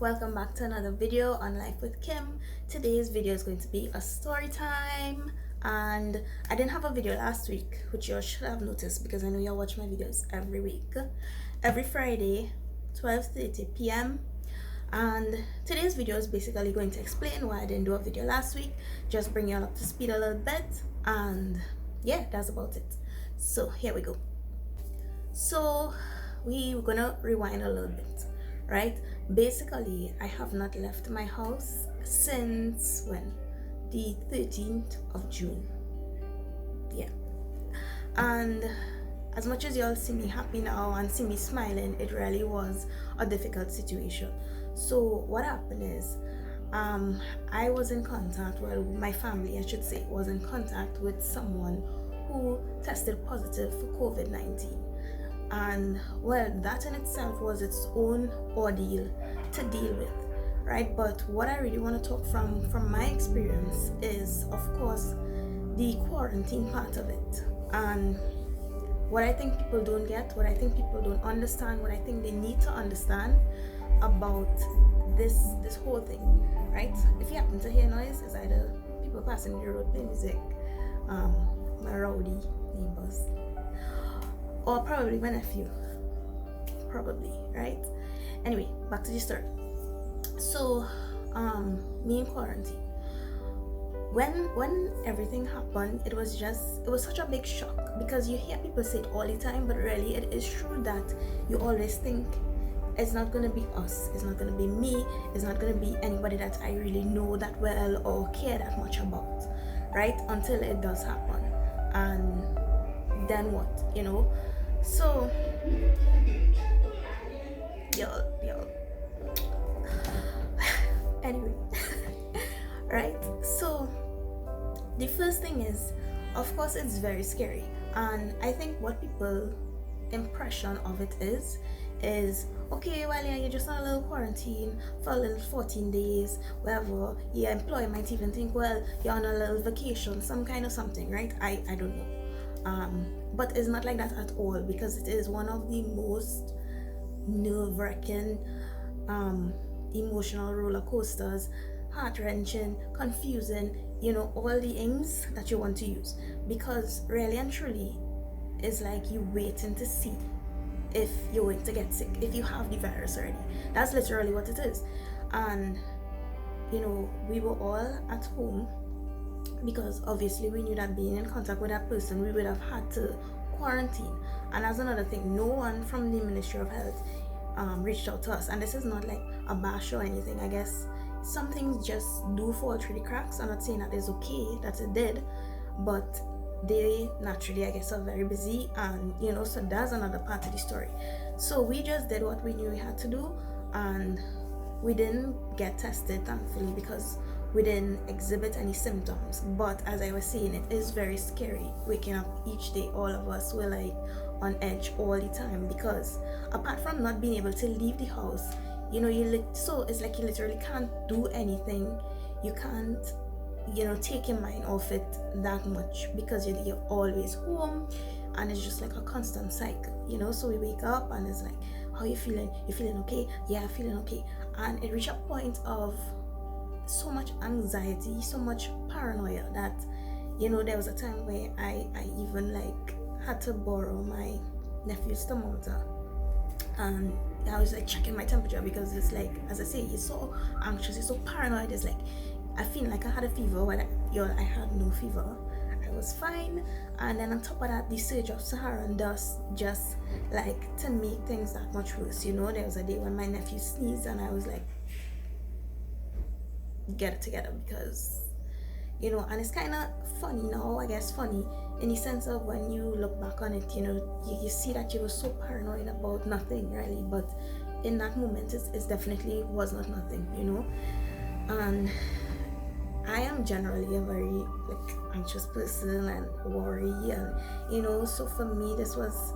welcome back to another video on Life with Kim. Today's video is going to be a story time, and I didn't have a video last week, which you should have noticed because I know you watch my videos every week, every Friday 12:30 p.m. and today's video is basically going to explain why I didn't do a video last week, just bring you all up to speed a little bit, and yeah, that's about it. So here we go. So we're gonna rewind a little bit, right? Basically, I have not left my house since when? The 13th of June. Yeah. And as much as y'all see me happy now and see me smiling, it really was a difficult situation. So what happened is, I was in contact, well, my family, I should say, was in contact with someone who tested positive for COVID-19. And well, that in itself was its own ordeal to deal with, right? But what I really want to talk from my experience is, of course, the quarantine part of it, and what I think people don't get, what I think people don't understand, what I think they need to understand about this whole thing, right? If you happen to hear noise, it's either people passing the road playing music, my rowdy neighbors, or probably my nephew, probably, right? Anyway, back to the story. So me in quarantine, when everything happened, it was such a big shock, because you hear people say it all the time, but really it is true that you always think it's not going to be us, it's not going to be me, it's not going to be anybody that I really know that well or care that much about, right? Until it does happen, and then what, you know? So yo anyway, right? So the first thing is, of course, it's very scary, and I think what people impression of it is okay, well, yeah, you're just on a little quarantine for a little 14 days, whatever. Your employer might even think, well, you're on a little vacation, some kind of something, right? I don't know. But it's not like that at all, because it is one of the most nerve-wracking, emotional roller coasters, heart-wrenching, confusing, you know, all the things that you want to use, because really and truly it's like you waiting to see if you're going to get sick, if you have the virus already. That's literally what it is. And you know, we were all at home because obviously we knew that being in contact with that person, we would have had to quarantine. And that's another thing, no one from the Ministry of Health reached out to us, and this is not like a bash or anything. I guess some things just do fall through the cracks. I'm not saying that it's okay that it did, but they naturally, I guess, are very busy, and you know, so that's another part of the story. So we just did what we knew we had to do, and we didn't get tested, thankfully, because we didn't exhibit any symptoms. But as I was saying, it is very scary waking up each day. All of us were like on edge all the time, because apart from not being able to leave the house, you know, so it's like you literally can't do anything. You can't, you know, take your mind off it that much, because you're always home, and it's just like a constant cycle, you know. So we wake up and it's like, how you feeling? You feeling okay? Yeah, I'm feeling okay. And it reached a point of so much anxiety, so much paranoia, that, you know, there was a time where I even like had to borrow my nephew's thermometer, and I was like checking my temperature, because it's like, as I say, you're so anxious, you're so paranoid. It's like I feel like I had a fever when I had no fever. I was fine. And then on top of that, the surge of Saharan dust just like to make things that much worse. You know, there was a day when my nephew sneezed, and I was like, get it together, because, you know, and it's kind of funny now, I guess, funny in the sense of when you look back on it, you know, you see that you were so paranoid about nothing really, but in that moment it's definitely was not nothing, you know. And I am generally a very like anxious person and worry, and you know, so for me this was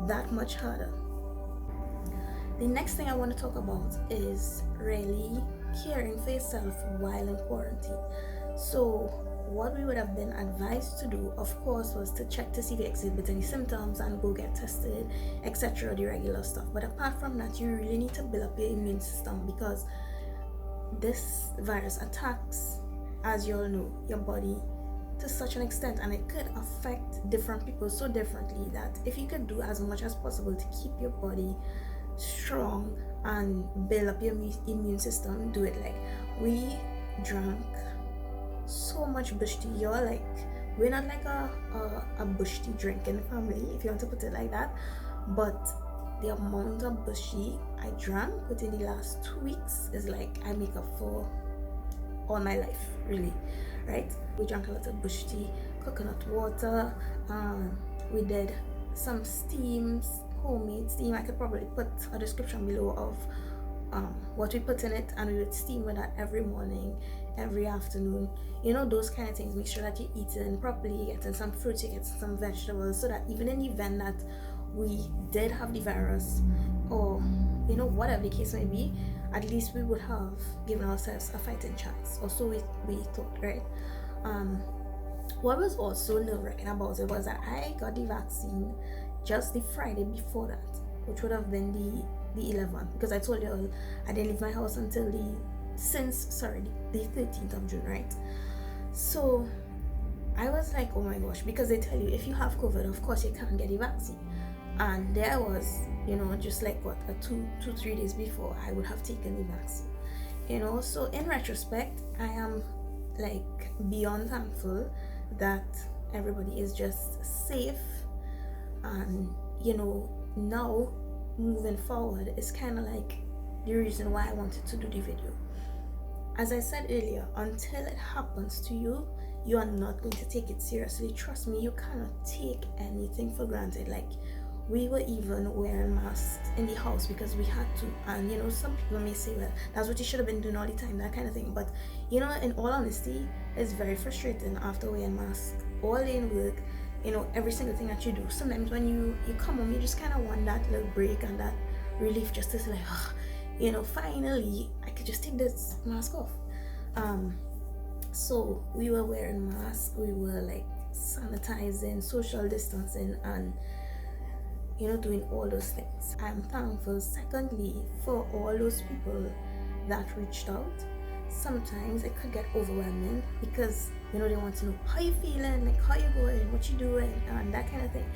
that much harder. The next thing I want to talk about is really caring for yourself while in quarantine. So what we would have been advised to do, of course, was to check to see if you exhibit any symptoms and go get tested, etc., the regular stuff. But apart from that, you really need to build up your immune system, because this virus attacks, as you all know, your body to such an extent, and it could affect different people so differently, that if you could do as much as possible to keep your body strong and build up your immune system, do it. Like, we drank so much bush tea. You're like, we're not like a bush tea drinking family, if you want to put it like that, but the amount of bush tea I drank within the last 2 weeks is like I make up for all my life, really, right? We drank a lot of bush tea, coconut water, we did some steams, homemade steam. I could probably put a description below of what we put in it, and we would steam with that every morning, every afternoon, you know, those kind of things. Make sure that you're eating properly, getting some fruits, you get some vegetables, so that even in the event that we did have the virus, or you know, whatever the case may be, at least we would have given ourselves a fighting chance, or so we thought, right? What was also nerve-wracking about it was that I got the vaccine just the Friday before that, which would have been the 11th, because I told you all I didn't leave my house until the 13th of June, right? So I was like, oh my gosh, because they tell you if you have COVID, of course you can't get the vaccine. And there was, you know, just like what, 3 days before I would have taken the vaccine, you know. So in retrospect, I am like beyond thankful that everybody is just safe. And you know, now moving forward is kind of like the reason why I wanted to do the video. As I said earlier, until it happens to you, you are not going to take it seriously. Trust me, you cannot take anything for granted. Like, we were even wearing masks in the house because we had to. And you know, some people may say, well, that's what you should have been doing all the time, that kind of thing. But you know, in all honesty, it's very frustrating after wearing masks all day in work, you know, every single thing that you do. Sometimes when you come home, you just kind of want that little break and that relief, just to say like, oh, you know, finally I could just take this mask off. So we were wearing masks, we were like sanitizing, social distancing, and you know, doing all those things. I'm thankful, secondly, for all those people that reached out. Sometimes it could get overwhelming because, you know, they want to know how you feeling, like how you going, what you doing, and that kind of thing.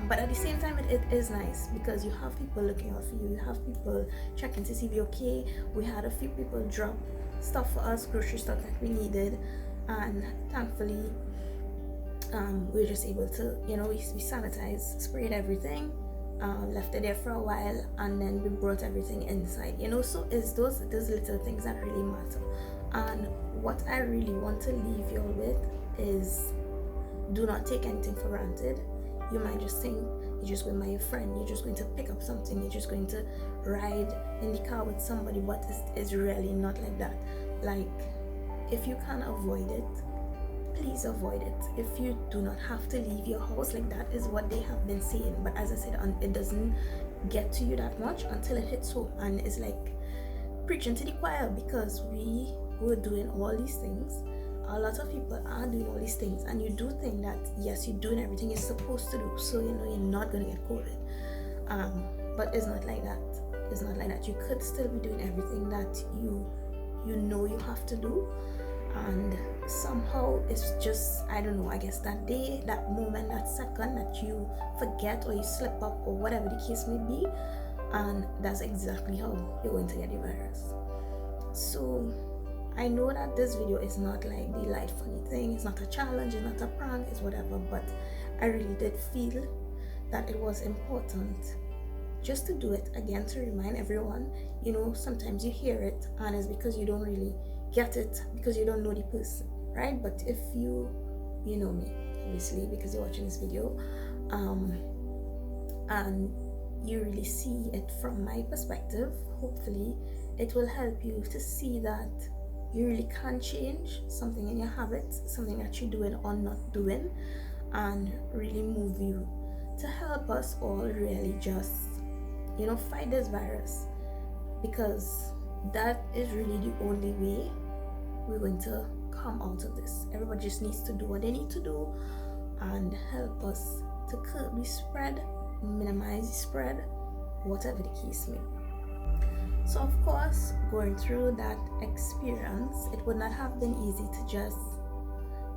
But at the same time, it is nice because you have people looking out for you. You have people checking to see if you're okay. We had a few people drop stuff for us, grocery stuff that we needed, and thankfully we were just able to, you know, we sanitized, sprayed everything, left it there for a while, and then we brought everything inside, you know. So it's those little things that really matter. And what I really want to leave you all with is, do not take anything for granted. You might just think you're just going by your friend, you're just going to pick up something, you're just going to ride in the car with somebody, but it's really not like that. Like, if you can avoid it, please avoid it. If you do not have to leave your house, like that is what they have been saying. But as I said, it doesn't get to you that much until it hits home, and it's like preaching to the choir, because we were doing all these things. A lot of people are doing all these things, and you do think that yes, you're doing everything you're supposed to do, so you know you're not gonna get COVID. But it's not like that. It's not like that. You could still be doing everything that you know you have to do, and somehow it's just, I don't know, I guess that day, that moment, that second that you forget or you slip up or whatever the case may be, and that's exactly how you're going to get the virus. So I know that this video is not like the light funny thing, it's not a challenge, it's not a prank, it's whatever, but I really did feel that it was important just to do it again, to remind everyone. You know, sometimes you hear it and it's because you don't really get it, because you don't know the person, right? But if you know me, obviously, because you're watching this video, and you really see it from my perspective, hopefully it will help you to see that you really can change something in your habits, something that you're doing or not doing, and really move you to help us all really just, you know, fight this virus, because that is really the only way we're going to come out of this. Everybody just needs to do what they need to do and help us to curb the spread, minimize the spread, whatever the case may be. So of course, going through that experience, it would not have been easy to just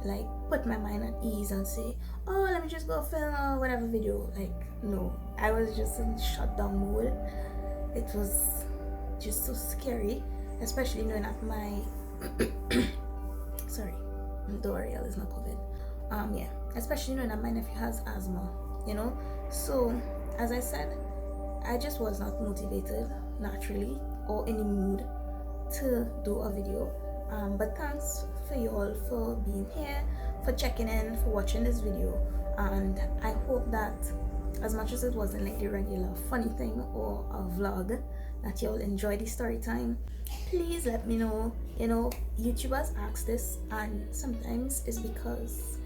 like put my mind at ease and say, oh, let me just go film or whatever video. Like, no, I was just in shutdown mode. It was just so scary, especially knowing that my sorry, the ordeal is not COVID. Yeah, especially knowing that my nephew has asthma, you know. So as I said, I just was not motivated naturally or in the mood to do a video. But thanks for you all for being here, for checking in, for watching this video, and I hope that as much as it wasn't like the regular funny thing or a vlog, that you all enjoy the story time. Please let me know. You know, YouTubers ask this, and sometimes it's because,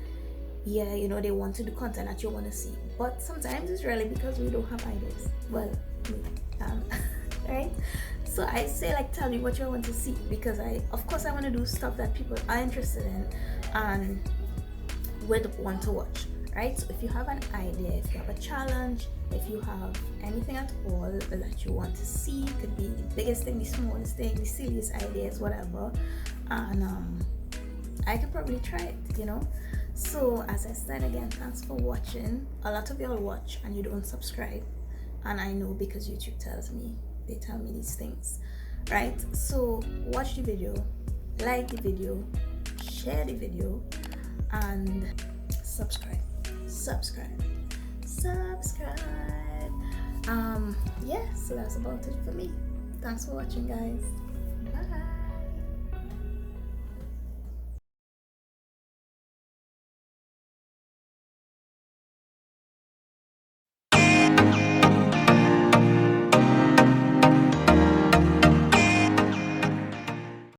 yeah, you know, they want to do content that you want to see, but sometimes it's really because we don't have ideas. Well, right? So I say, like, tell me what you want to see, because of course I want to do stuff that people are interested in and would want to watch, right? So if you have an idea, if you have a challenge, if you have anything at all that you want to see, it could be the biggest thing, the smallest thing, the silliest ideas, whatever, and I could probably try it, you know. So as I said again, thanks for watching. A lot of y'all watch and you don't subscribe, and I know because YouTube tells me, they tell me these things, right? So watch the video, like the video, share the video, and subscribe. Yeah, so that's about it for me. Thanks for watching, guys.